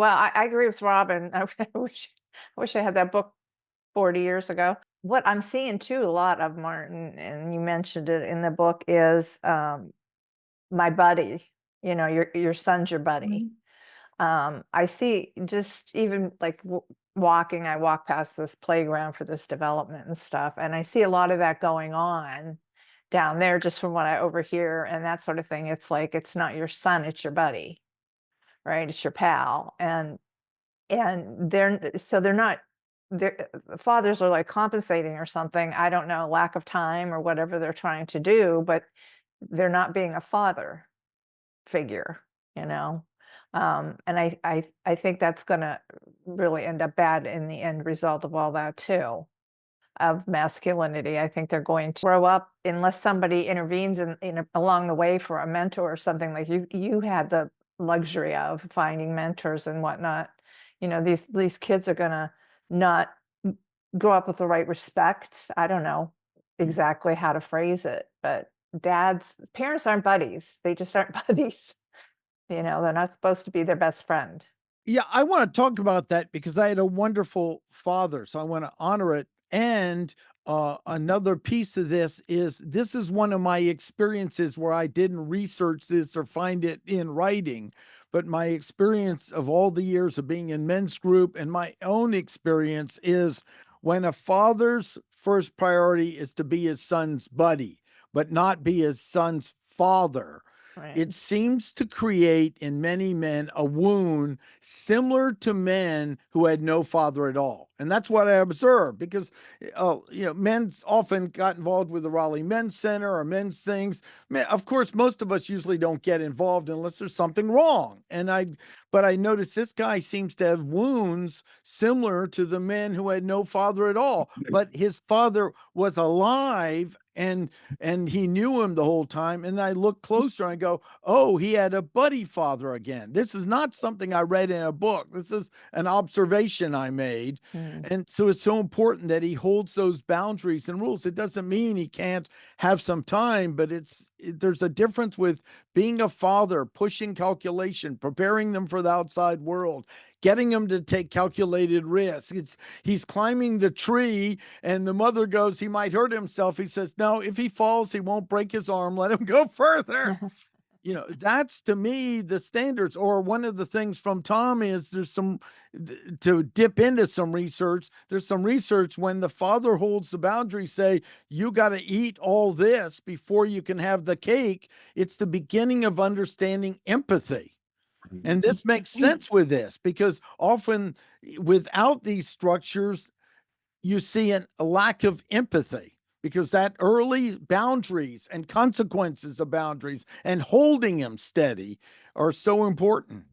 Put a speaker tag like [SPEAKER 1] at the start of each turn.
[SPEAKER 1] Well, I agree with Robin. I wish I had that book 40 years ago. What I'm seeing too, a lot of, Martin, and you mentioned it in the book, is my buddy. Your son's your buddy.
[SPEAKER 2] Mhm.
[SPEAKER 1] I see, just even like walking, I walk past this playground for this development and stuff, and I see a lot of that going on down there just from what I overhear and that sort of thing. It's like it's not your son, it's your buddy, right? It's your pal. And they're not, fathers are like compensating or something. I don't know, lack of time or whatever they're trying to do, but they're not being a father figure, you know? And I think that's gonna really end up bad in the end result of all that too, of masculinity. I think they're going to grow up unless somebody intervenes along the way for a mentor or something like you had the luxury of finding mentors and whatnot. These kids are gonna not grow up with the right respect. I don't know exactly how to phrase it, but parents aren't buddies. They just aren't buddies. They're not supposed to be their best friend.
[SPEAKER 2] Yeah, I wanna talk about that because I had a wonderful father, so I wanna honor it, and, another piece of this is one of my experiences where I didn't research this or find it in writing, but my experience of all the years of being in men's group and my own experience is when a father's first priority is to be his son's buddy, but not be his son's father,
[SPEAKER 1] Right.
[SPEAKER 2] it seems to create in many men a wound similar to men who had no father at all. And that's what I observed because, men's often got involved with the Raleigh Men's Center or men's things. Of course, most of us usually don't get involved unless there's something wrong. But I noticed this guy seems to have wounds similar to the men who had no father at all. But his father was alive and he knew him the whole time. And I look closer and I go, oh, he had a buddy father again. This is not something I read in a book. This is an observation I made.
[SPEAKER 1] Mm.
[SPEAKER 2] And so it's so important that he holds those boundaries and rules. It doesn't mean he can't have some time, but there's a difference with being a father, pushing calculation, preparing them for the outside world, getting them to take calculated risks. He's climbing the tree and the mother goes, he might hurt himself. He says, no, if he falls, he won't break his arm. Let him go further. That's to me the standards. Or one of the things from Tom is to dip into some research. There's some research when the father holds the boundary, say, you got to eat all this before you can have the cake. It's the beginning of understanding empathy. And this makes sense with this because often without these structures, you see a lack of empathy because that early boundaries and consequences of boundaries and holding them steady are so important.